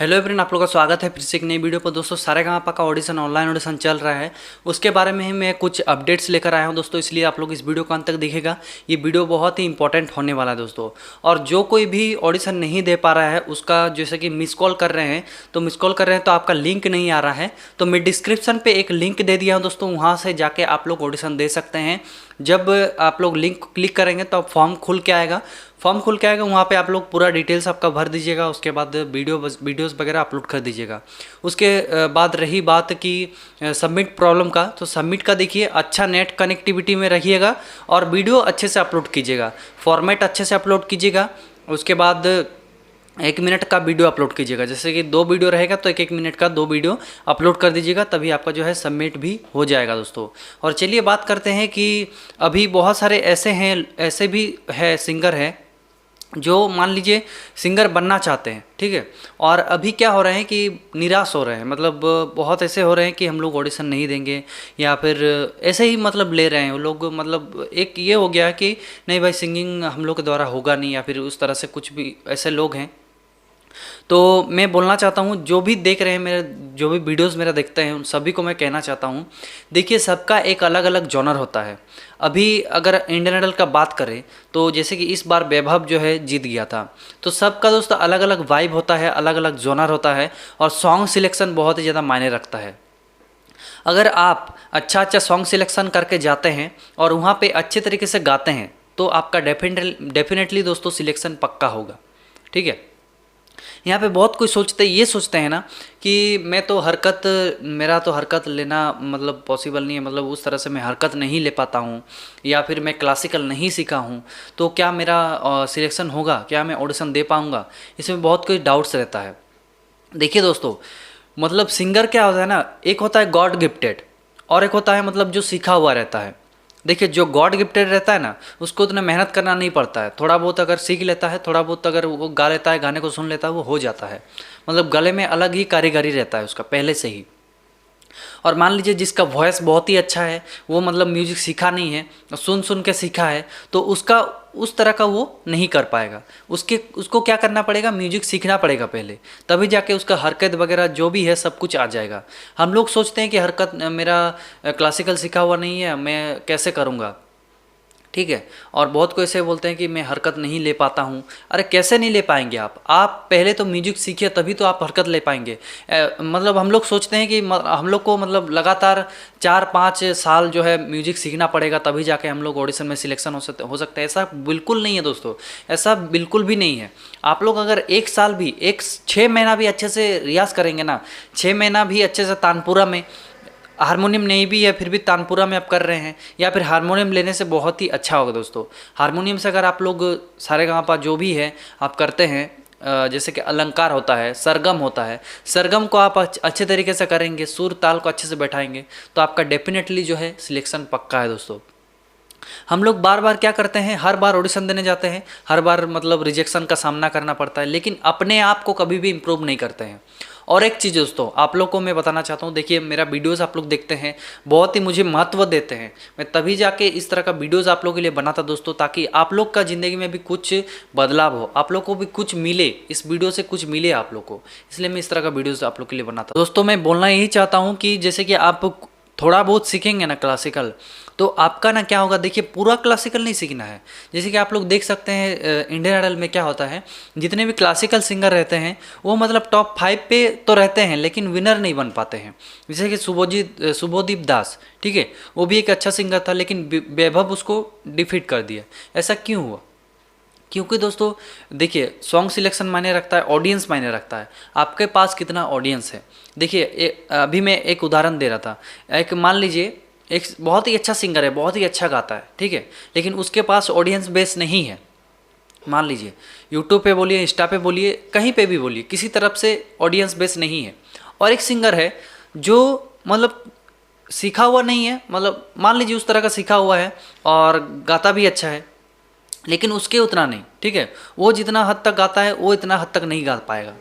Hello everyone, आप लोगों का स्वागत है फिर से एक नई वीडियो पर। दोस्तों सारेगामापा का ऑडिशन ऑनलाइन ऑडिशन चल रहा है, उसके बारे में ही मैं कुछ अपडेट्स लेकर आया हूं दोस्तों, इसलिए आप लोग इस वीडियो को अंत तक दिखेगा। ये वीडियो बहुत ही इंपॉर्टेंट होने वाला है दोस्तों। और जो कोई भी ऑडिशन नहीं दे पा रहा है उसका जैसे कि मिस कॉल कर रहे हैं तो आपका लिंक नहीं आ रहा है, तो मैं डिस्क्रिप्शन पर एक लिंक दे दिया हूँ दोस्तों, वहाँ से जाके आप लोग ऑडिशन दे सकते हैं। जब आप लोग लिंक क्लिक करेंगे तो फॉर्म खुल के आएगा, वहाँ पे आप लोग पूरा डिटेल्स आपका भर दीजिएगा। उसके बाद वीडियोस वगैरह अपलोड कर दीजिएगा। उसके बाद रही बात कि सबमिट प्रॉब्लम का, तो सबमिट का देखिए अच्छा नेट कनेक्टिविटी में रहिएगा और वीडियो अच्छे से अपलोड कीजिएगा, फॉर्मेट अच्छे से अपलोड कीजिएगा। उसके बाद 1 मिनट का वीडियो अपलोड कीजिएगा, जैसे कि 2 वीडियो रहेगा तो 1-1 मिनट का 2 वीडियो अपलोड कर दीजिएगा, तभी आपका जो है सबमिट भी हो जाएगा दोस्तों। और चलिए बात करते हैं कि अभी बहुत सारे ऐसे भी है सिंगर है जो मान लीजिए सिंगर बनना चाहते हैं, ठीक है, और अभी क्या हो रहे हैं कि निराश हो रहे हैं, मतलब बहुत ऐसे हो रहे हैं कि हम लोग ऑडिशन नहीं देंगे, या फिर ऐसे ही मतलब ले रहे हैं वो लोग, मतलब एक ये हो गया कि नहीं भाई सिंगिंग हम लोग के द्वारा होगा नहीं, या फिर उस तरह से कुछ भी ऐसे लोग हैं। तो मैं बोलना चाहता हूँ जो भी देख रहे हैं मेरे, जो भी वीडियोस मेरा देखते हैं उन सभी को मैं कहना चाहता हूँ, देखिए सबका एक अलग अलग जॉनर होता है। अभी अगर इंडियन आइडल का बात करें तो जैसे कि इस बार वैभव जो है जीत गया था, तो सबका दोस्तों अलग अलग वाइब होता है, अलग अलग जॉनर होता है, और सॉन्ग सिलेक्शन बहुत ही ज़्यादा मायने रखता है। अगर आप अच्छा सॉन्ग सिलेक्शन करके जाते हैं और वहाँ पे अच्छे तरीके से गाते हैं तो आपका डेफिनेटली दोस्तों सिलेक्शन पक्का होगा, ठीक है। यहाँ पे बहुत कोई ये सोचते हैं ना कि मेरा तो हरकत लेना मतलब पॉसिबल नहीं है, मतलब उस तरह से मैं हरकत नहीं ले पाता हूँ, या फिर मैं क्लासिकल नहीं सीखा हूँ, तो क्या मेरा सिलेक्शन होगा, क्या मैं ऑडिशन दे पाऊँगा, इसमें बहुत कोई डाउट्स रहता है। देखिए दोस्तों, मतलब सिंगर क्या होता है ना, एक होता है गॉड गिफ्टेड और एक होता है मतलब जो सीखा हुआ रहता है। देखिए जो गॉड गिफ्टेड रहता है ना, उसको उतना मेहनत करना नहीं पड़ता है, थोड़ा बहुत अगर सीख लेता है, थोड़ा बहुत अगर वो गा लेता है, गाने को सुन लेता है, वो हो जाता है। मतलब गले में अलग ही कारीगरी रहता है उसका पहले से ही। और मान लीजिए जिसका वॉइस बहुत ही अच्छा है, वो मतलब म्यूजिक सीखा नहीं है, सुन सुन के सीखा है, तो उसका उस तरह का वो नहीं कर पाएगा। उसको क्या करना पड़ेगा, म्यूजिक सीखना पड़ेगा पहले, तभी जाके उसका हरकत वगैरह जो भी है सब कुछ आ जाएगा। हम लोग सोचते हैं कि हरकत मेरा क्लासिकल सीखा हुआ नहीं है, मैं कैसे करूँगा, ठीक है। और बहुत कोई ऐसे बोलते हैं कि मैं हरकत नहीं ले पाता हूँ। अरे कैसे नहीं ले पाएंगे आप पहले तो म्यूजिक सीखिए, तभी तो आप हरकत ले पाएंगे। मतलब हम लोग सोचते हैं कि हम लोग को मतलब लगातार 4-5 साल जो है म्यूजिक सीखना पड़ेगा, तभी जाके हम लोग ऑडिशन में सिलेक्शन हो सकता है। ऐसा बिल्कुल नहीं है दोस्तों, ऐसा बिल्कुल भी नहीं है। आप लोग अगर 1 साल भी 6 महीना भी अच्छे से रियाज़ करेंगे ना, 6 महीना भी अच्छे से तानपुरा में, हारमोनियम नहीं भी है फिर भी तानपुरा में आप कर रहे हैं, या फिर हारमोनियम लेने से बहुत ही अच्छा होगा दोस्तों। हारमोनियम से अगर आप लोग सारेगामापा जो भी है आप करते हैं, जैसे कि अलंकार होता है, सरगम होता है, सरगम को आप अच्छे तरीके से करेंगे, सुर ताल को अच्छे से बैठाएंगे, तो आपका डेफिनेटली जो है सिलेक्शन पक्का है दोस्तों। हम लोग बार बार क्या करते हैं, हर बार ऑडिशन देने जाते हैं, हर बार मतलब रिजेक्शन का सामना करना पड़ता है, लेकिन अपने आप को कभी भी इम्प्रूव नहीं करते हैं। और एक चीज़ दोस्तों आप लोग को मैं बताना चाहता हूँ, देखिए मेरा वीडियोस आप लोग देखते हैं, बहुत ही मुझे महत्व देते हैं, मैं तभी जाके इस तरह का वीडियोस आप लोगों के लिए बनाता दोस्तों, ताकि आप लोग का ज़िंदगी में भी कुछ बदलाव हो, आप लोग को भी कुछ मिले, इस वीडियो से कुछ मिले आप लोग को, इसलिए मैं इस तरह का वीडियोज़ आप लोग के लिए बनाता दोस्तों। मैं बोलना यही चाहता हूँ कि जैसे कि आप थोड़ा बहुत सीखेंगे ना क्लासिकल, तो आपका ना क्या होगा, देखिए पूरा क्लासिकल नहीं सीखना है। जैसे कि आप लोग देख सकते हैं इंडियन आइडल में क्या होता है, जितने भी क्लासिकल सिंगर रहते हैं वो मतलब टॉप 5 पे तो रहते हैं, लेकिन विनर नहीं बन पाते हैं। जैसे कि शुभोदीप दास, ठीक है, वो भी एक अच्छा सिंगर था, लेकिन वैभव उसको डिफीट कर दिया। ऐसा क्यों हुआ? क्योंकि दोस्तों देखिए सॉन्ग सिलेक्शन मायने रखता है, ऑडियंस मायने रखता है, आपके पास कितना ऑडियंस है। देखिए अभी मैं एक उदाहरण दे रहा था, एक मान लीजिए एक बहुत ही अच्छा सिंगर है, बहुत ही अच्छा गाता है, ठीक है, लेकिन उसके पास ऑडियंस बेस नहीं है। मान लीजिए यूट्यूब पे बोलिए, इंस्टा पे बोलिए, कहीं पे भी बोलिए, किसी तरफ से ऑडियंस बेस नहीं है। और एक सिंगर है जो मतलब सीखा हुआ नहीं है, मतलब मान लीजिए उस तरह का सीखा हुआ है और गाता भी अच्छा है, लेकिन उसके उतना नहीं, ठीक है, वो जितना हद तक गाता है वो इतना हद तक नहीं गा पाएगा,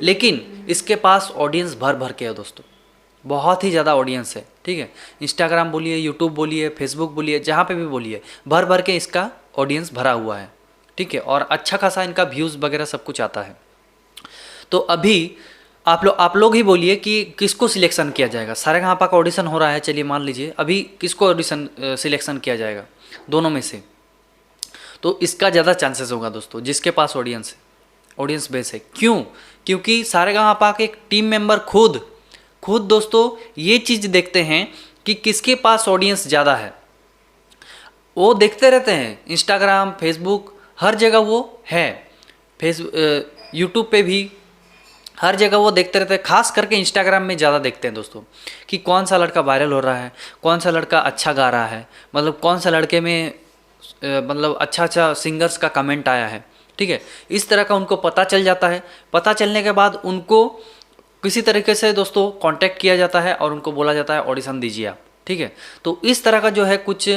लेकिन इसके पास ऑडियंस भर भर के है दोस्तों, बहुत ही ज़्यादा ऑडियंस है, ठीक है। इंस्टाग्राम बोलिए, यूट्यूब बोलिए, फेसबुक बोलिए, जहाँ पे भी बोलिए, भर भर के इसका ऑडियंस भरा हुआ है, ठीक है, और अच्छा खासा इनका व्यूज़ वगैरह सब कुछ आता है। तो अभी आप लोग ही बोलिए कि किसको सिलेक्शन किया जाएगा। सारेगामापा का ऑडिशन हो रहा है, चलिए मान लीजिए अभी किसको ऑडिशन सिलेक्शन किया जाएगा दोनों में से, तो इसका ज़्यादा चांसेस होगा दोस्तों जिसके पास ऑडियंस है, ऑडियंस बेस है। क्यों? क्योंकि सारेगामापा के एक टीम मेंबर खुद दोस्तों ये चीज़ देखते हैं कि किसके पास ऑडियंस ज़्यादा है। वो देखते रहते हैं, इंस्टाग्राम, फेसबुक, हर जगह वो है, यूट्यूब पे भी, हर जगह वो देखते रहते हैं। खास करके इंस्टाग्राम में ज़्यादा देखते हैं दोस्तों कि कौन सा लड़का वायरल हो रहा है, कौन सा लड़का अच्छा गा रहा है, मतलब कौन सा लड़के में मतलब अच्छा सिंगर्स का कमेंट आया है। ठीक है, इस तरह का उनको पता चल जाता है। पता चलने के बाद उनको किसी तरीके से दोस्तों कांटेक्ट किया जाता है और उनको बोला जाता है ऑडिशन दीजिए आप। ठीक है, तो इस तरह का जो है कुछ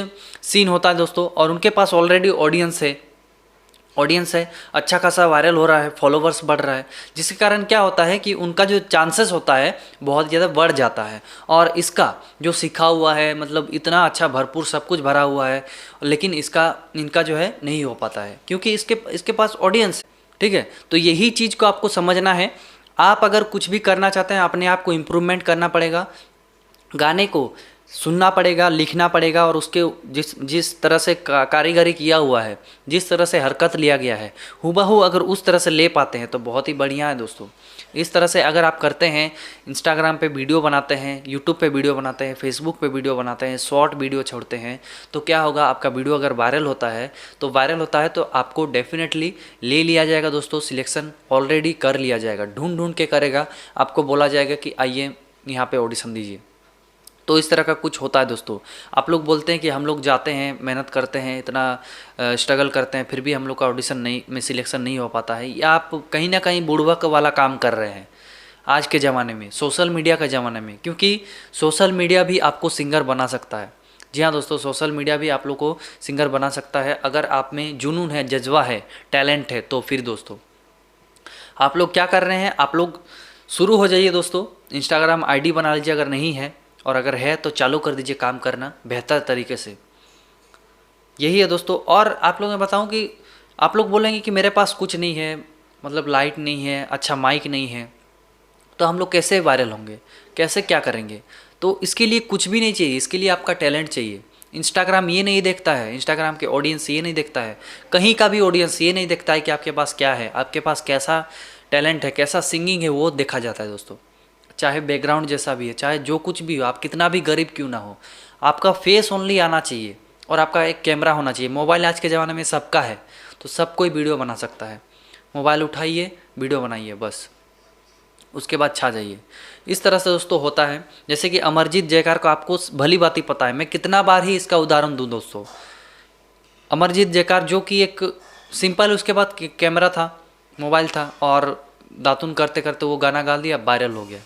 सीन होता है दोस्तों, और उनके पास ऑलरेडी ऑडियंस है, अच्छा खासा वायरल हो रहा है, फॉलोवर्स बढ़ रहा है, जिसके कारण क्या होता है कि उनका जो चांसेस होता है बहुत ज़्यादा बढ़ जाता है। और इसका जो सीखा हुआ है, मतलब इतना अच्छा भरपूर सब कुछ भरा हुआ है, लेकिन इनका जो है नहीं हो पाता है क्योंकि इसके पास ऑडियंस है। ठीक है, तो यही चीज़ को आपको समझना है। आप अगर कुछ भी करना चाहते हैं, अपने आप को इम्प्रूवमेंट करना पड़ेगा, गाने को सुनना पड़ेगा, लिखना पड़ेगा, और उसके जिस तरह से कारीगरी किया हुआ है, जिस तरह से हरकत लिया गया है, हूबहू अगर उस तरह से ले पाते हैं तो बहुत ही बढ़िया है दोस्तों। इस तरह से अगर आप करते हैं, इंस्टाग्राम पे वीडियो बनाते हैं, यूट्यूब पे वीडियो बनाते हैं, फेसबुक पे वीडियो बनाते हैं, शॉर्ट वीडियो छोड़ते हैं, तो क्या होगा, आपका वीडियो अगर वायरल होता है तो आपको डेफिनेटली ले लिया जाएगा दोस्तों, सिलेक्शन ऑलरेडी कर लिया जाएगा, ढूंढ के करेगा, आपको बोला जाएगा कि आइए यहाँ पे ऑडिशन दीजिए। तो इस तरह का कुछ होता है दोस्तों। आप लोग बोलते हैं कि हम लोग जाते हैं, मेहनत करते हैं, इतना स्ट्रगल करते हैं, फिर भी हम लोग का ऑडिशन नहीं में सिलेक्शन नहीं हो पाता है, या आप कहीं ना कहीं बुड़बक वाला काम कर रहे हैं आज के ज़माने में, सोशल मीडिया के ज़माने में। क्योंकि सोशल मीडिया भी आपको सिंगर बना सकता है। जी हाँ दोस्तों, सोशल मीडिया भी आप लोग को सिंगर बना सकता है अगर आप में जुनून है, जज्बा है, टैलेंट है। तो फिर दोस्तों आप लोग क्या कर रहे हैं, आप लोग शुरू हो जाइए दोस्तों, इंस्टाग्राम आईडी बना लीजिए अगर नहीं है, और अगर है तो चालू कर दीजिए काम करना बेहतर तरीके से। यही है दोस्तों। और आप लोग मैं बताऊं कि आप लोग बोलेंगे कि मेरे पास कुछ नहीं है, मतलब लाइट नहीं है, अच्छा माइक नहीं है, तो हम लोग कैसे वायरल होंगे, कैसे क्या करेंगे? तो इसके लिए कुछ भी नहीं चाहिए, इसके लिए आपका टैलेंट चाहिए। इंस्टाग्राम ये नहीं देखता है, इंस्टाग्राम के ऑडियंस ये नहीं देखता है, कहीं का भी ऑडियंस ये नहीं देखता है कि आपके पास क्या है, आपके पास कैसा टैलेंट है, कैसा सिंगिंग है, वो देखा जाता है दोस्तों। चाहे बैकग्राउंड जैसा भी है, चाहे जो कुछ भी हो, आप कितना भी गरीब क्यों ना हो, आपका फेस ओनली आना चाहिए और आपका एक कैमरा होना चाहिए। मोबाइल आज के ज़माने में सबका है, तो सब कोई वीडियो बना सकता है। मोबाइल उठाइए, वीडियो बनाइए, बस उसके बाद छा जाइए। इस तरह से दोस्तों होता है। जैसे कि अमरजीत जयकार को आपको भली बात ही पता है, मैं कितना बार ही इसका उदाहरण दूँ दोस्तों। अमरजीत जयकार जो कि एक सिंपल, उसके बाद कैमरा था, मोबाइल था, और दातुन करते करते वो गाना गा दिया, वायरल हो गया।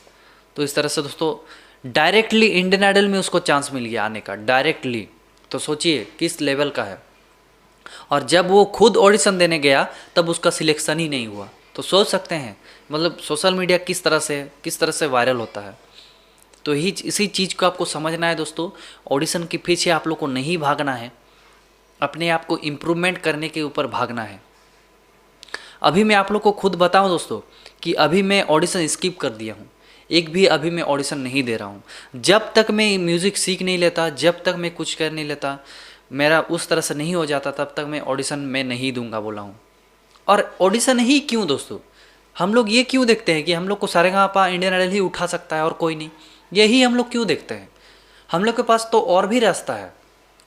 तो इस तरह से दोस्तों डायरेक्टली इंडियन आइडल में उसको चांस मिल गया आने का, डायरेक्टली। तो सोचिए किस लेवल का है। और जब वो खुद ऑडिशन देने गया तब उसका सिलेक्शन ही नहीं हुआ। तो सोच सकते हैं मतलब सोशल मीडिया किस तरह से वायरल होता है। तो इसी चीज़ को आपको समझना है दोस्तों। ऑडिशन के पीछे आप लोग को नहीं भागना है, अपने आप को इम्प्रूवमेंट करने के ऊपर भागना है। अभी मैं आप लोग को खुद बताऊं दोस्तों कि अभी मैं ऑडिशन स्किप कर दिया हूं, एक भी अभी मैं ऑडिशन नहीं दे रहा हूं। जब तक मैं म्यूज़िक सीख नहीं लेता, जब तक मैं कुछ कर नहीं लेता, मेरा उस तरह से नहीं हो जाता, तब तक मैं ऑडिशन में नहीं दूंगा बोला हूं। और ऑडिशन ही क्यों दोस्तों, हम लोग ये क्यों देखते हैं कि हम लोग को सारेगामापा इंडियन आइडल ही उठा सकता है और कोई नहीं, यही हम लोग क्यों देखते हैं? हम लोग के पास तो और भी रास्ता है,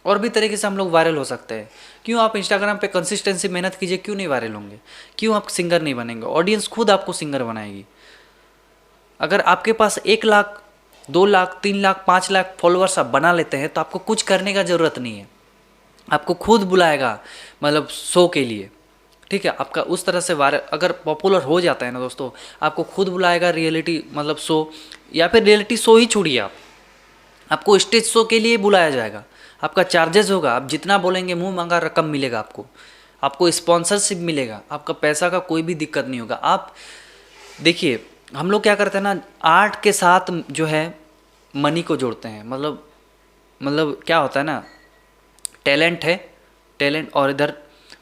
और भी तरीके से हम लोग वायरल हो सकते हैं। क्यों आप इंस्टाग्राम पे कंसिस्टेंसी मेहनत कीजिए, क्यों नहीं वायरल होंगे? क्यों आप सिंगर नहीं बनेंगे? ऑडियंस खुद आपको सिंगर बनाएगी। अगर आपके पास 1 लाख 2 लाख 3 लाख 5 लाख फॉलोअर्स आप बना लेते हैं तो आपको कुछ करने का ज़रूरत नहीं है, आपको खुद बुलाएगा, मतलब शो के लिए। ठीक है, आपका उस तरह से वायरल अगर पॉपुलर हो जाता है ना दोस्तों, आपको खुद बुलाएगा रियलिटी मतलब शो, या फिर रियलिटी शो ही छोड़िए, आपको स्टेज शो के लिए बुलाया जाएगा। आपका चार्जेस होगा, आप जितना बोलेंगे मुंह मांगा रकम मिलेगा, आपको स्पॉन्सरशिप मिलेगा, आपका पैसा का कोई भी दिक्कत नहीं होगा। आप देखिए हम लोग क्या करते हैं ना, आर्ट के साथ जो है मनी को जोड़ते हैं। मतलब क्या होता है ना, टैलेंट है, टैलेंट और इधर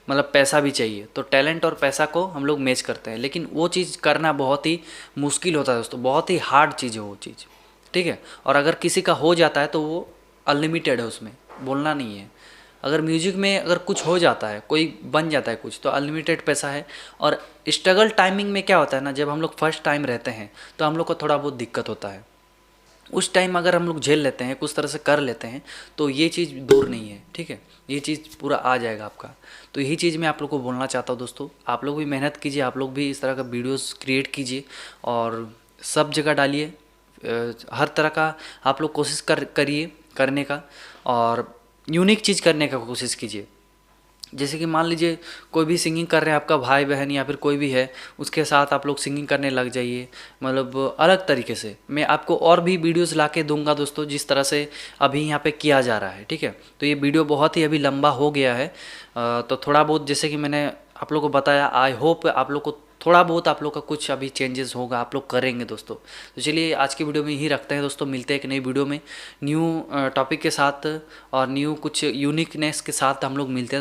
मतलब पैसा भी चाहिए, तो टैलेंट और पैसा को हम लोग मैच करते हैं, लेकिन वो चीज़ करना बहुत ही मुश्किल होता है दोस्तों, बहुत ही हार्ड चीज़ है वो चीज़, ठीक है। और अगर किसी का हो जाता है तो वो अनलिमिटेड है, उसमें बोलना नहीं है। अगर म्यूजिक में अगर कुछ हो जाता है, कोई बन जाता है कुछ, तो अनलिमिटेड पैसा है। और स्ट्रगल टाइमिंग में क्या होता है ना, जब हम लोग फर्स्ट टाइम रहते हैं तो हम लोग को थोड़ा बहुत दिक्कत होता है। उस टाइम अगर हम लोग झेल लेते हैं, कुछ तरह से कर लेते हैं, तो ये चीज़ दूर नहीं है, ठीक है। ये चीज़ पूरा आ जाएगा आपका। तो यही चीज़ मैं आप लोग को बोलना चाहता हूँ दोस्तों। आप लोग भी मेहनत कीजिए, आप लोग भी इस तरह का वीडियोस क्रिएट कीजिए और सब जगह डालिए। हर तरह का आप लोग कोशिश करिए करने का, और यूनिक चीज़ करने का कोशिश कीजिए। जैसे कि मान लीजिए कोई भी सिंगिंग कर रहे हैं, आपका भाई बहन या फिर कोई भी है, उसके साथ आप लोग सिंगिंग करने लग जाइए। मतलब अलग तरीके से मैं आपको और भी वीडियोस ला के दूंगा दोस्तों, जिस तरह से अभी यहाँ पे किया जा रहा है, ठीक है। तो ये वीडियो बहुत ही अभी लंबा हो गया है, तो थोड़ा बहुत जैसे कि मैंने आप लोग को बताया, आई होप आप लोग को थोड़ा बहुत आप लोग का कुछ अभी चेंजेस होगा, आप लोग करेंगे दोस्तों। तो चलिए आज की वीडियो में यही रखते हैं दोस्तों, मिलते हैं एक नई वीडियो में न्यू टॉपिक के साथ और न्यू कुछ यूनिकनेस के साथ हम लोग मिलते हैं।